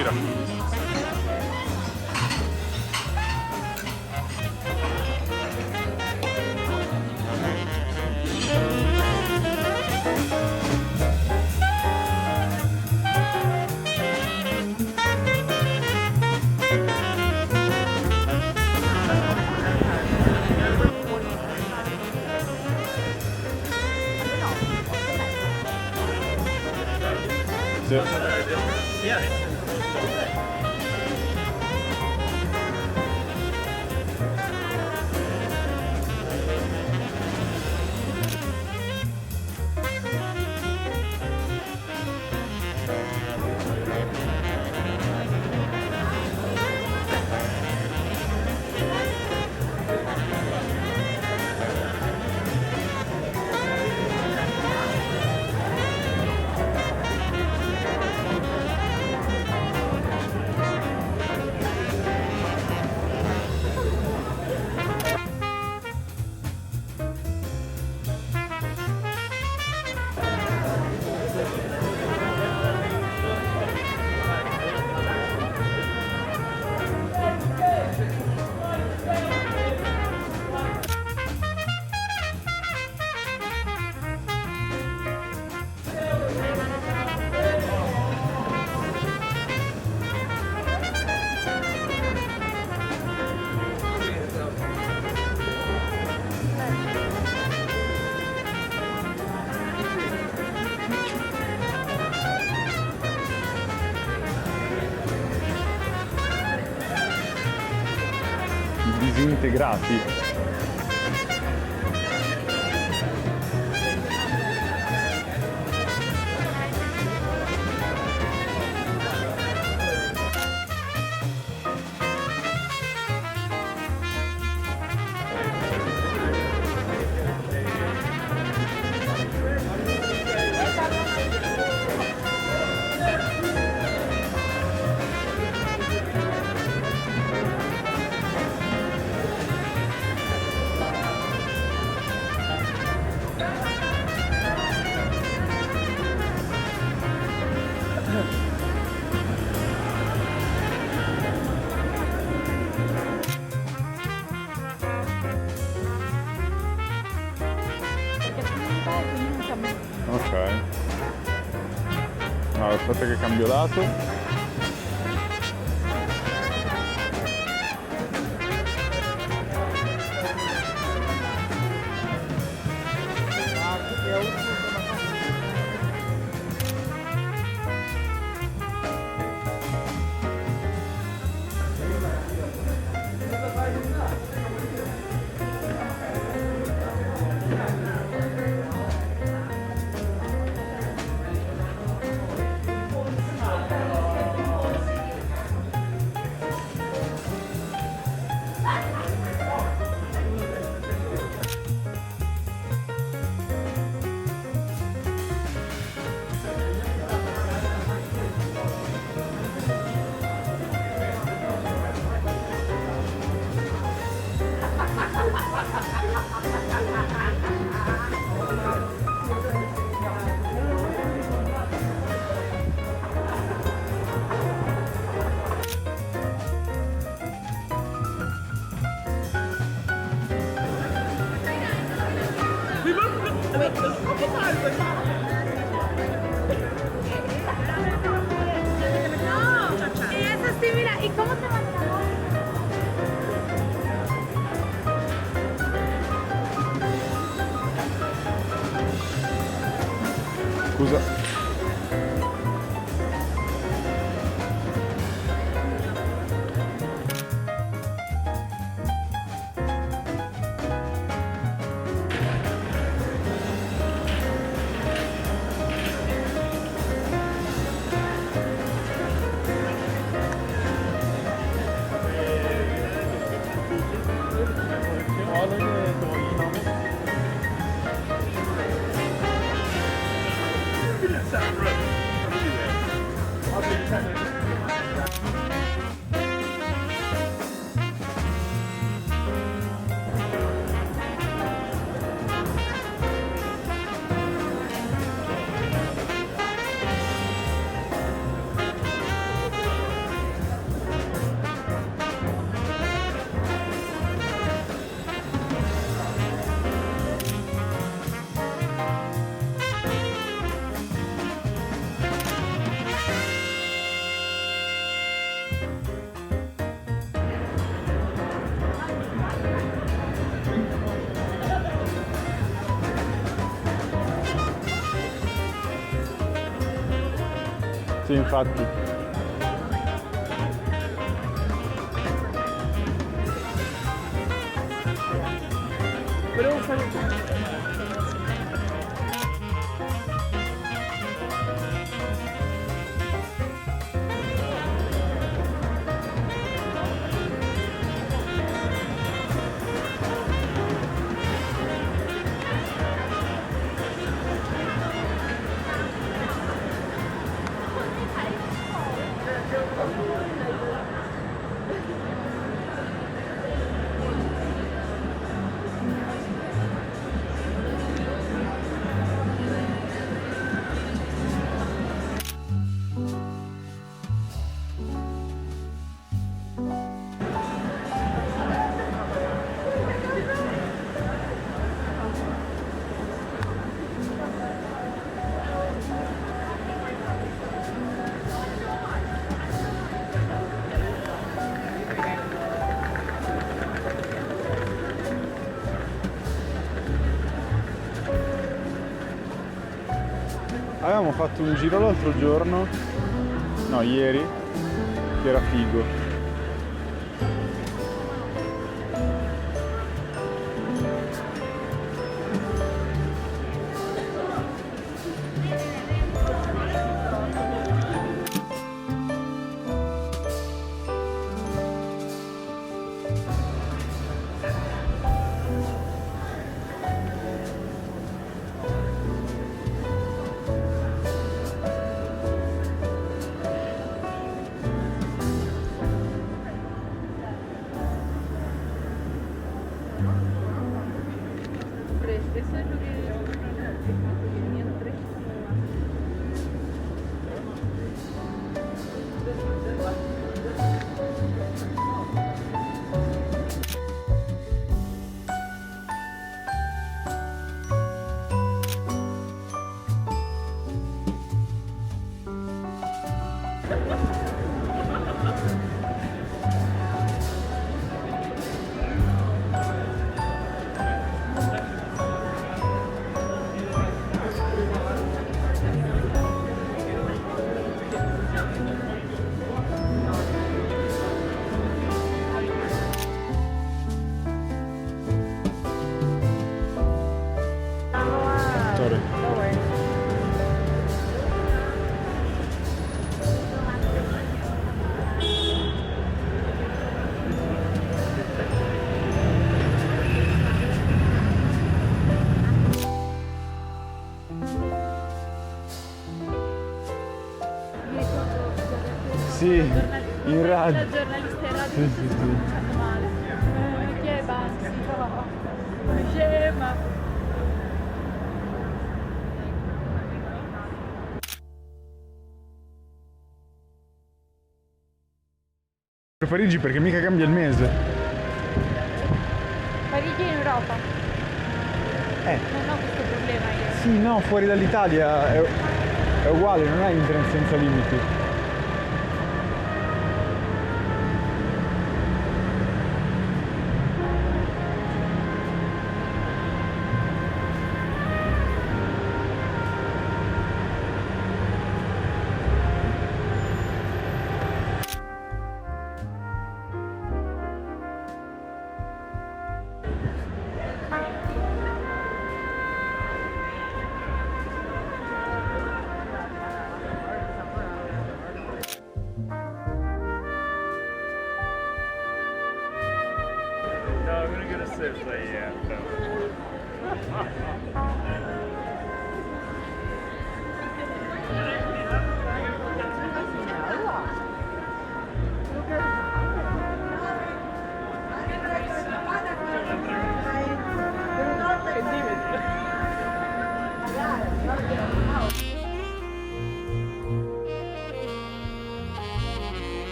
gira. Disintegrati. Ok. Allora, aspetta che cambio lato. ¿Y cómo te va? Scusa. Sì, infatti. Volevo salutare. Avevamo fatto un giro l'altro giorno, no, ieri, che era figo. Sì, in radio. La giornalista in radio Sì, sì, sì. fanno male. Che basta, si fa. Scema. Per Parigi perché mica cambia il mese. Parigi in Europa. Non ho questo problema io. Sì, no, fuori dall'Italia è uguale, non è internet senza limiti.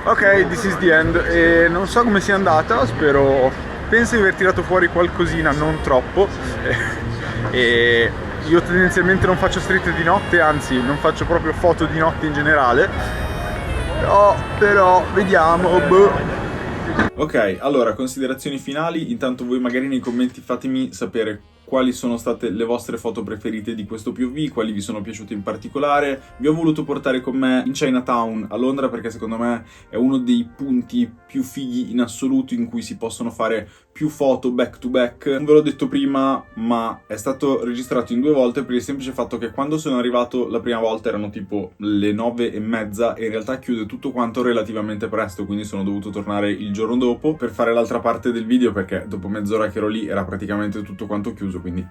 Ok, this is the end. E non so come sia andata, penso di aver tirato fuori qualcosina, non troppo. E io tendenzialmente non faccio street di notte, anzi non faccio proprio foto di notte in generale. Però vediamo, boh. Ok, allora, considerazioni finali. Intanto voi magari nei commenti fatemi sapere quali sono state le vostre foto preferite di questo POV, quali vi sono piaciute in particolare. Vi ho voluto portare con me in Chinatown a Londra perché secondo me è uno dei punti più fighi in assoluto in cui si possono fare più foto back to back. Non ve l'ho detto prima, ma è stato registrato in 2 volte per il semplice fatto che quando sono arrivato la prima volta erano tipo le 9:30 e in realtà chiude tutto quanto relativamente presto, quindi sono dovuto tornare il giorno dopo per fare l'altra parte del video perché dopo mezz'ora che ero lì era praticamente tutto quanto chiuso, quindi...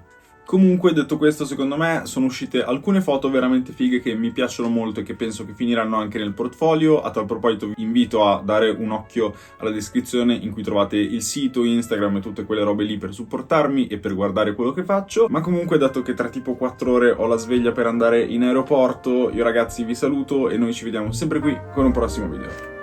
Comunque, detto questo, secondo me sono uscite alcune foto veramente fighe che mi piacciono molto e che penso che finiranno anche nel portfolio. A tal proposito vi invito a dare un occhio alla descrizione in cui trovate il sito, Instagram e tutte quelle robe lì per supportarmi e per guardare quello che faccio. Ma comunque, dato che tra tipo 4 ore ho la sveglia per andare in aeroporto, io ragazzi vi saluto e noi ci vediamo sempre qui con un prossimo video.